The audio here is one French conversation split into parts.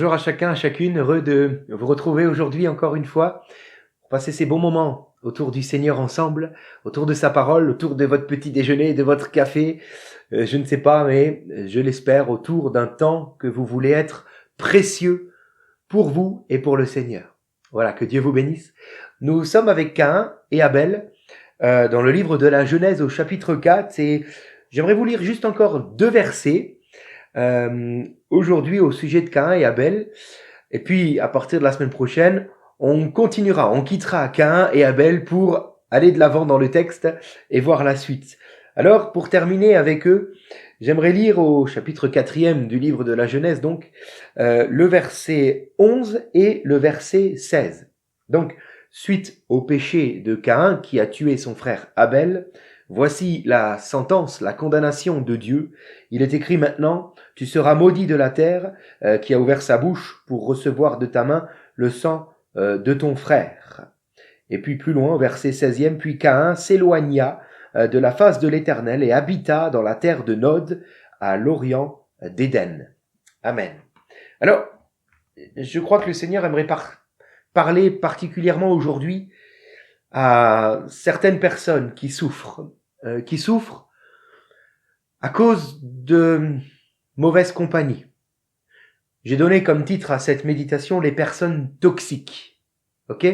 Bonjour à chacun, à chacune, heureux de vous retrouver aujourd'hui encore une fois pour passer ces bons moments autour du Seigneur ensemble, autour de sa parole, autour de votre petit déjeuner, de votre café, je ne sais pas, mais je l'espère, autour d'un temps que vous voulez être précieux pour vous et pour le Seigneur. Voilà, que Dieu vous bénisse. Nous sommes avec Caïn et Abel dans le livre de la Genèse au chapitre 4 et j'aimerais vous lire juste encore 2 versets aujourd'hui au sujet de Caïn et Abel. Et puis, à partir de la semaine prochaine, on continuera, on quittera Caïn et Abel pour aller de l'avant dans le texte et voir la suite. Alors, pour terminer avec eux, j'aimerais lire au chapitre 4e du livre de la Genèse, donc, le verset 11 et le verset 16. Donc, suite au péché de Caïn qui a tué son frère Abel, voici la sentence, la condamnation de Dieu. Il est écrit maintenant, « Tu seras maudit de la terre qui a ouvert sa bouche pour recevoir de ta main le sang de ton frère. » Et puis plus loin, au verset 16e, « Puis Caïn s'éloigna de la face de l'Éternel et habita dans la terre de Nod, à l'orient d'Éden. » Amen. Alors, je crois que le Seigneur aimerait parler particulièrement aujourd'hui à certaines personnes qui souffrent à cause de mauvaise compagnie. J'ai donné comme titre à cette méditation les personnes toxiques. Ok ?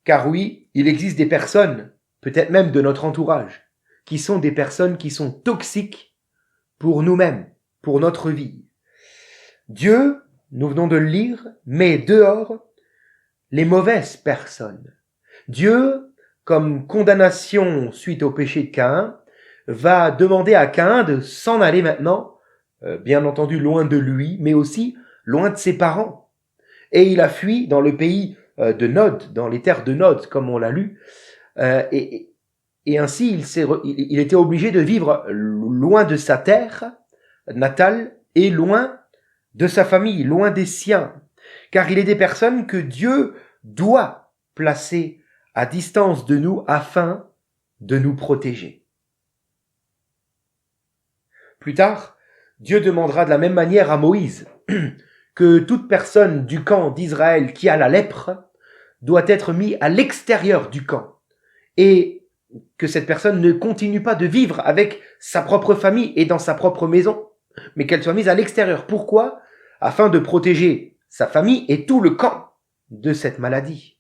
Car oui, il existe des personnes, peut-être même de notre entourage, qui sont des personnes qui sont toxiques pour nous-mêmes, pour notre vie. Dieu, nous venons de le lire, met dehors les mauvaises personnes. Dieu, comme condamnation suite au péché de Caïn, va demander à Caïn de s'en aller maintenant, bien entendu loin de lui, mais aussi loin de ses parents. Et il a fui dans le pays de Nod, dans les terres de Nod, comme on l'a lu, et ainsi il était obligé de vivre loin de sa terre natale et loin de sa famille, loin des siens, car il est des personnes que Dieu doit placer à distance de nous afin de nous protéger. Plus tard, Dieu demandera de la même manière à Moïse que toute personne du camp d'Israël qui a la lèpre doit être mise à l'extérieur du camp et que cette personne ne continue pas de vivre avec sa propre famille et dans sa propre maison, mais qu'elle soit mise à l'extérieur. Pourquoi ? Afin de protéger sa famille et tout le camp de cette maladie.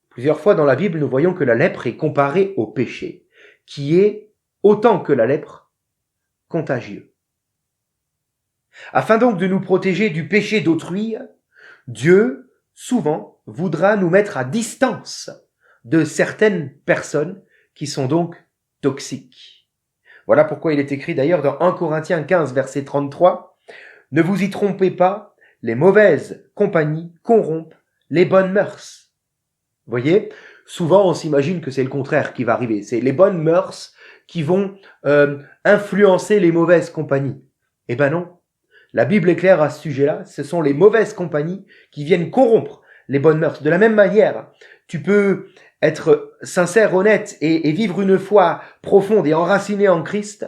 Plusieurs fois dans la Bible, nous voyons que la lèpre est comparée au péché, qui est, autant que la lèpre, contagieux. Afin donc de nous protéger du péché d'autrui, Dieu, souvent, voudra nous mettre à distance de certaines personnes qui sont donc toxiques. Voilà pourquoi il est écrit d'ailleurs dans 1 Corinthiens 15, verset 33, « Ne vous y trompez pas, les mauvaises compagnies corrompent les bonnes mœurs. » Vous voyez, souvent on s'imagine que c'est le contraire qui va arriver. C'est les bonnes mœurs qui vont influencer les mauvaises compagnies. Eh ben non. La Bible est claire à ce sujet-là. Ce sont les mauvaises compagnies qui viennent corrompre les bonnes mœurs. De la même manière, tu peux être sincère, honnête et vivre une foi profonde et enracinée en Christ.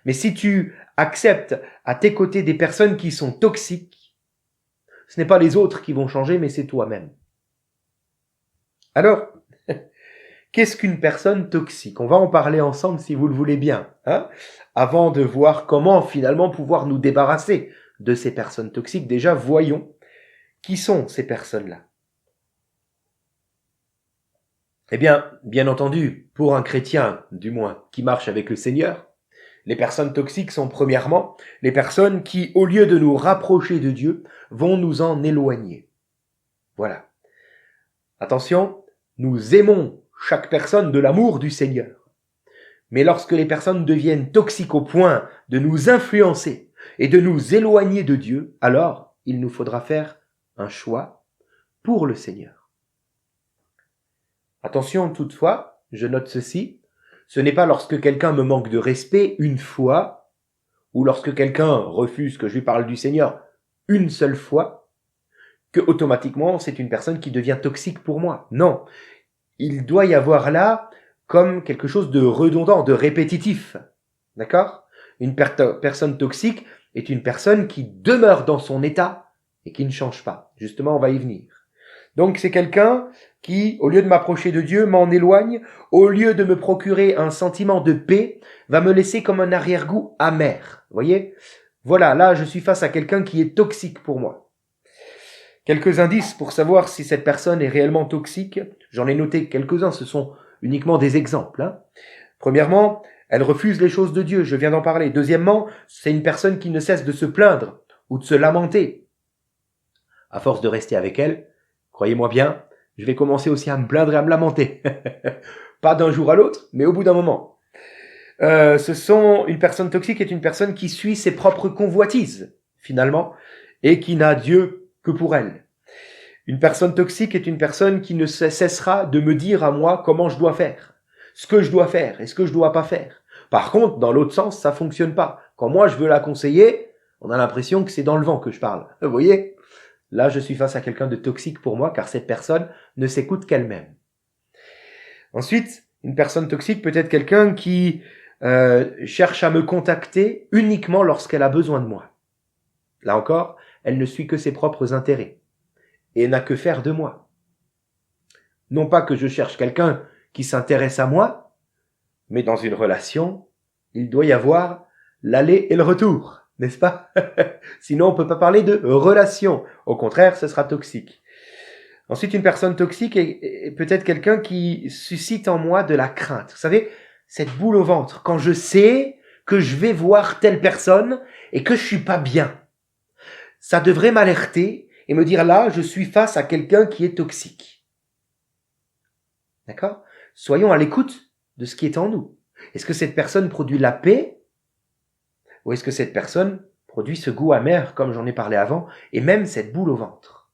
Mais si tu acceptes à tes côtés des personnes qui sont toxiques, ce n'est pas les autres qui vont changer, mais c'est toi-même. Alors, qu'est-ce qu'une personne toxique ? On va en parler ensemble si vous le voulez bien, avant de voir comment finalement pouvoir nous débarrasser de ces personnes toxiques. Déjà, voyons qui sont ces personnes-là. Eh bien entendu, pour un chrétien, du moins, qui marche avec le Seigneur, les personnes toxiques sont premièrement les personnes qui, au lieu de nous rapprocher de Dieu, vont nous en éloigner. Voilà. Attention, nous aimons chaque personne de l'amour du Seigneur. Mais lorsque les personnes deviennent toxiques au point de nous influencer et de nous éloigner de Dieu, alors il nous faudra faire un choix pour le Seigneur. Attention toutefois, je note ceci, ce n'est pas lorsque quelqu'un me manque de respect une fois, ou lorsque quelqu'un refuse que je lui parle du Seigneur une seule fois, que automatiquement c'est une personne qui devient toxique pour moi. Non, il doit y avoir là comme quelque chose de redondant, de répétitif. D'accord ? Une personne toxique est une personne qui demeure dans son état et qui ne change pas. Justement, on va y venir. Donc c'est quelqu'un qui, au lieu de m'approcher de Dieu, m'en éloigne, au lieu de me procurer un sentiment de paix, va me laisser comme un arrière-goût amer. Vous voyez ? Voilà, là je suis face à quelqu'un qui est toxique pour moi. Quelques indices pour savoir si cette personne est réellement toxique. J'en ai noté quelques-uns, ce sont uniquement des exemples. Premièrement, elle refuse les choses de Dieu, je viens d'en parler. Deuxièmement, c'est une personne qui ne cesse de se plaindre ou de se lamenter. À force de rester avec elle, croyez-moi bien, je vais commencer aussi à me plaindre et à me lamenter. Pas d'un jour à l'autre, mais au bout d'un moment. Une personne toxique est une personne qui suit ses propres convoitises, finalement, et qui n'a Dieu que pour elle. Une personne toxique est une personne qui ne cessera de me dire à moi comment je dois faire, ce que je dois faire et ce que je dois pas faire. Par contre, dans l'autre sens, ça fonctionne pas. Quand moi je veux la conseiller, on a l'impression que c'est dans le vent que je parle. Vous voyez ? Là, je suis face à quelqu'un de toxique pour moi, car cette personne ne s'écoute qu'elle-même. Ensuite, une personne toxique peut être quelqu'un qui cherche à me contacter uniquement lorsqu'elle a besoin de moi. Là encore, elle ne suit que ses propres intérêts et n'a que faire de moi. Non pas que je cherche quelqu'un qui s'intéresse à moi, mais dans une relation, il doit y avoir l'aller et le retour, n'est-ce pas ? Sinon, on ne peut pas parler de relation. Au contraire, ce sera toxique. Ensuite, une personne toxique est peut-être quelqu'un qui suscite en moi de la crainte. Vous savez, cette boule au ventre, quand je sais que je vais voir telle personne et que je suis pas bien. Ça devrait m'alerter et me dire là, je suis face à quelqu'un qui est toxique. D'accord ? Soyons à l'écoute de ce qui est en nous. Est-ce que cette personne produit la paix ? Ou est-ce que cette personne produit ce goût amer, comme j'en ai parlé avant, et même cette boule au ventre ?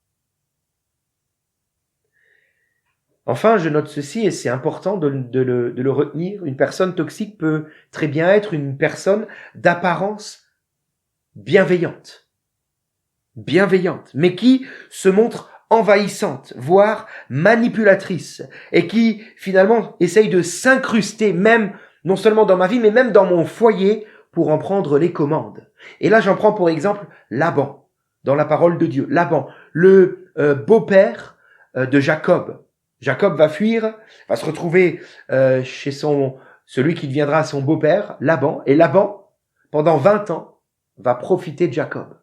Enfin, je note ceci, et c'est important de le retenir, une personne toxique peut très bien être une personne d'apparence bienveillante, mais qui se montre envahissante, voire manipulatrice, et qui finalement essaye de s'incruster même, non seulement dans ma vie, mais même dans mon foyer, pour en prendre les commandes. Et là, j'en prends pour exemple Laban, dans la parole de Dieu. Laban, le beau-père de Jacob. Jacob va fuir, va se retrouver chez celui qui deviendra son beau-père, Laban. Et Laban, pendant 20 ans, va profiter de Jacob.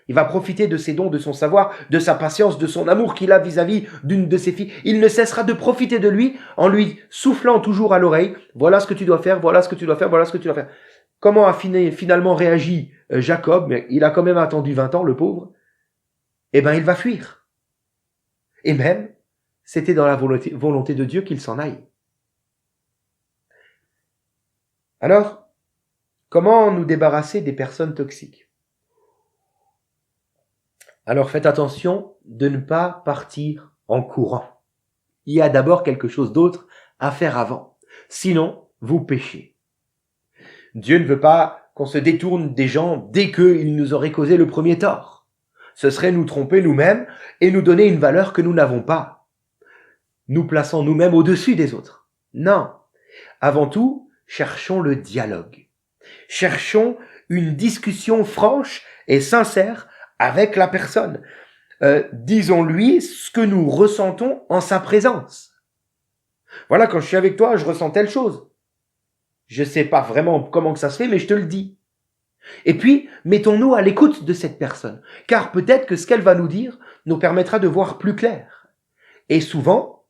Il va profiter de ses dons, de son savoir, de sa patience, de son amour qu'il a vis-à-vis d'une de ses filles. Il ne cessera de profiter de lui en lui soufflant toujours à l'oreille. Voilà ce que tu dois faire, voilà ce que tu dois faire, voilà ce que tu dois faire. Comment a finalement réagi Jacob ? Mais il a quand même attendu 20 ans, le pauvre. Eh ben, il va fuir. Et même, c'était dans la volonté de Dieu qu'il s'en aille. Alors, comment nous débarrasser des personnes toxiques ? Alors faites attention de ne pas partir en courant. Il y a d'abord quelque chose d'autre à faire avant. Sinon, vous péchez. Dieu ne veut pas qu'on se détourne des gens dès qu'ils nous auraient causé le premier tort. Ce serait nous tromper nous-mêmes et nous donner une valeur que nous n'avons pas. Nous plaçant nous-mêmes au-dessus des autres. Non. Avant tout, cherchons le dialogue. Cherchons une discussion franche et sincère avec la personne. Disons-lui ce que nous ressentons en sa présence. Voilà, quand je suis avec toi, je ressens telle chose. Je sais pas vraiment comment que ça se fait, mais je te le dis. Et puis, mettons-nous à l'écoute de cette personne, car peut-être que ce qu'elle va nous dire nous permettra de voir plus clair. Et souvent,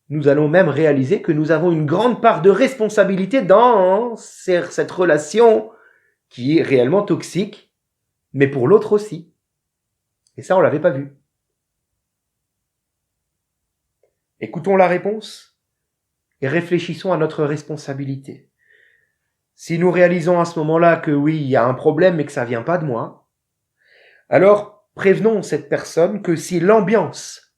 nous allons même réaliser que nous avons une grande part de responsabilité dans cette relation qui est réellement toxique, mais pour l'autre aussi. Et ça, on l'avait pas vu. Écoutons la réponse et réfléchissons à notre responsabilité. Si nous réalisons à ce moment-là que oui, il y a un problème mais que ça vient pas de moi, alors prévenons cette personne que si l'ambiance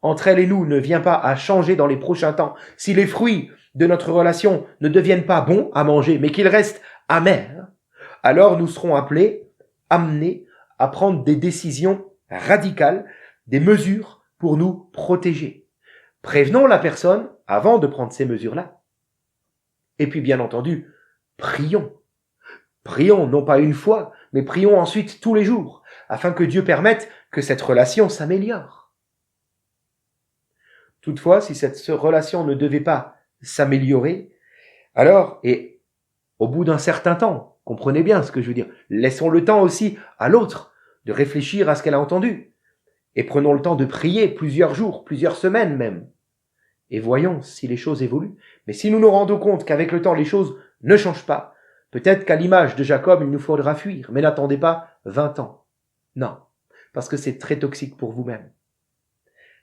entre elle et nous ne vient pas à changer dans les prochains temps, si les fruits de notre relation ne deviennent pas bons à manger mais qu'ils restent amers, alors nous serons amenés à prendre des décisions radicales, des mesures pour nous protéger. Prévenons la personne avant de prendre ces mesures-là. Et puis bien entendu, prions. Prions, non pas une fois, mais prions ensuite tous les jours, afin que Dieu permette que cette relation s'améliore. Toutefois, si cette relation ne devait pas s'améliorer, alors, et au bout d'un certain temps, comprenez bien ce que je veux dire, laissons le temps aussi à l'autre de réfléchir à ce qu'elle a entendu, et prenons le temps de prier plusieurs jours, plusieurs semaines même, et voyons si les choses évoluent. Mais si nous nous rendons compte qu'avec le temps les choses ne changent pas, peut-être qu'à l'image de Jacob, il nous faudra fuir, mais n'attendez pas 20 ans. Non, parce que c'est très toxique pour vous-même.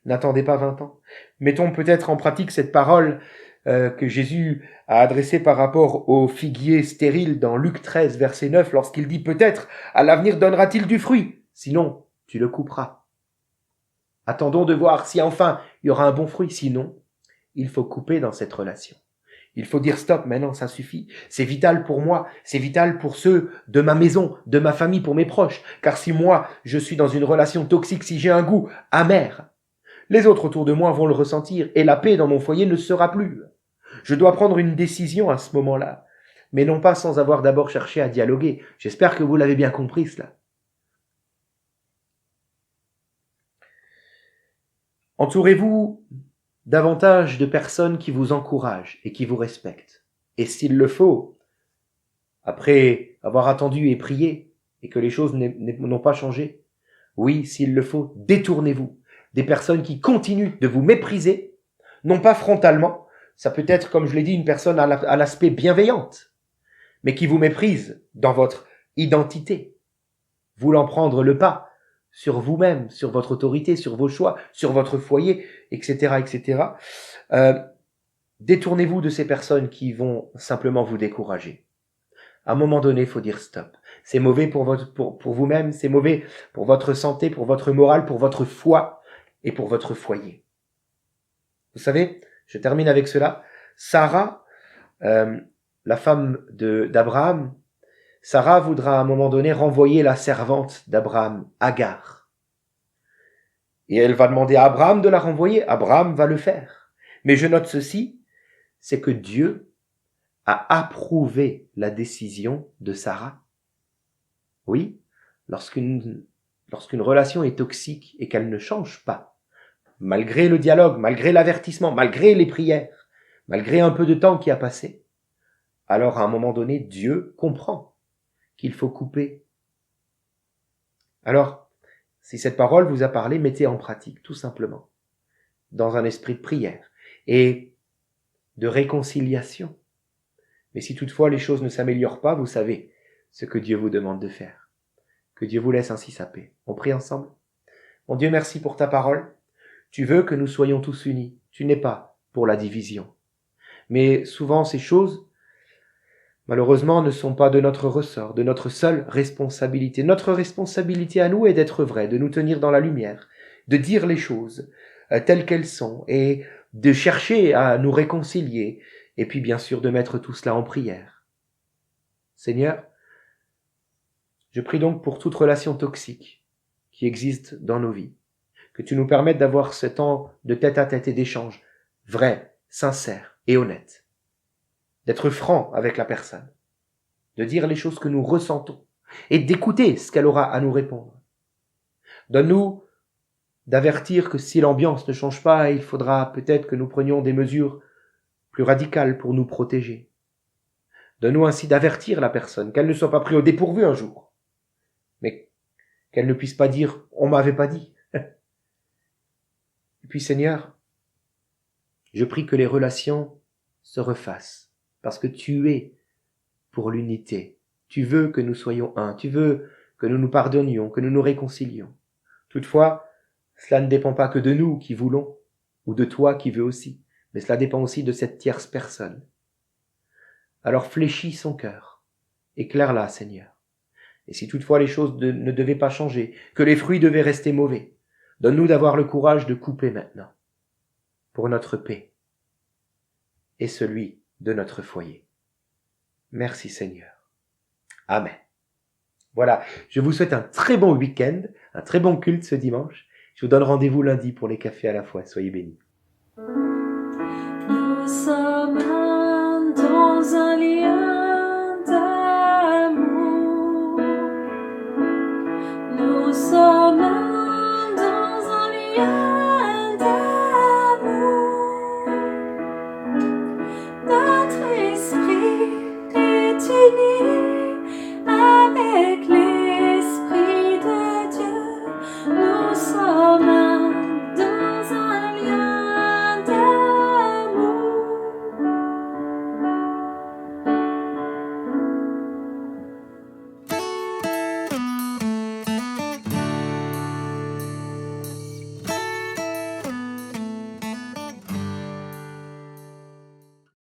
N'attendez pas 20 ans. Mettons peut-être en pratique cette parole que Jésus a adressée par rapport au figuier stérile dans Luc 13, verset 9, lorsqu'il dit « Peut-être à l'avenir donnera-t-il du fruit, sinon tu le couperas. » Attendons de voir si enfin il y aura un bon fruit, sinon il faut couper dans cette relation. Il faut dire stop, maintenant ça suffit. C'est vital pour moi, c'est vital pour ceux de ma maison, de ma famille, pour mes proches. Car si moi, je suis dans une relation toxique, si j'ai un goût amer, les autres autour de moi vont le ressentir et la paix dans mon foyer ne sera plus. Je dois prendre une décision à ce moment-là, mais non pas sans avoir d'abord cherché à dialoguer. J'espère que vous l'avez bien compris cela. Entourez-vous davantage de personnes qui vous encouragent et qui vous respectent. Et s'il le faut, après avoir attendu et prié, et que les choses n'ont pas changé, oui, s'il le faut, détournez-vous des personnes qui continuent de vous mépriser, non pas frontalement, ça peut être, comme je l'ai dit, une personne à l'aspect bienveillante, mais qui vous méprise dans votre identité, voulant prendre le pas sur vous-même, sur votre autorité, sur vos choix, sur votre foyer, etc., etc. Détournez-vous de ces personnes qui vont simplement vous décourager. À un moment donné, il faut dire stop. C'est mauvais pour vous-même, c'est mauvais pour votre santé, pour votre morale, pour votre foi et pour votre foyer. Vous savez, je termine avec cela. Sarah, la femme d'Abraham, Sarah voudra à un moment donné renvoyer la servante d'Abraham, Agar. Et elle va demander à Abraham de la renvoyer. Abraham va le faire. Mais je note ceci, c'est que Dieu a approuvé la décision de Sarah. Oui, lorsqu'une relation est toxique et qu'elle ne change pas, malgré le dialogue, malgré l'avertissement, malgré les prières, malgré un peu de temps qui a passé, alors à un moment donné, Dieu comprend qu'il faut couper. Alors, si cette parole vous a parlé, mettez en pratique, tout simplement, dans un esprit de prière et de réconciliation. Mais si toutefois les choses ne s'améliorent pas, vous savez ce que Dieu vous demande de faire. Que Dieu vous laisse ainsi sa paix. On prie ensemble. Mon Dieu, merci pour ta parole. Tu veux que nous soyons tous unis. Tu n'es pas pour la division. Mais souvent ces choses, malheureusement, ne sont pas de notre ressort, de notre seule responsabilité. Notre responsabilité à nous est d'être vrai, de nous tenir dans la lumière, de dire les choses telles qu'elles sont et de chercher à nous réconcilier et puis bien sûr de mettre tout cela en prière. Seigneur, je prie donc pour toute relation toxique qui existe dans nos vies, que tu nous permettes d'avoir ce temps de tête-à-tête et d'échange vrai, sincère et honnête, d'être franc avec la personne, de dire les choses que nous ressentons et d'écouter ce qu'elle aura à nous répondre. Donne-nous d'avertir que si l'ambiance ne change pas, il faudra peut-être que nous prenions des mesures plus radicales pour nous protéger. Donne-nous ainsi d'avertir la personne, qu'elle ne soit pas prise au dépourvu un jour, mais qu'elle ne puisse pas dire « on m'avait pas dit ». Et puis Seigneur, je prie que les relations se refassent, parce que tu es pour l'unité. Tu veux que nous soyons un, tu veux que nous nous pardonnions, que nous nous réconcilions. Toutefois, cela ne dépend pas que de nous qui voulons, ou de toi qui veux aussi, mais cela dépend aussi de cette tierce personne. Alors fléchis son cœur, éclaire-la, Seigneur. Et si toutefois les choses ne devaient pas changer, que les fruits devaient rester mauvais, donne-nous d'avoir le courage de couper maintenant, pour notre paix et celui de notre foyer. Merci Seigneur. Amen. Voilà, je vous souhaite un très bon week-end, un très bon culte ce dimanche. Je vous donne rendez-vous lundi pour les cafés à la fois. Soyez bénis. Nous sommes dans un lieu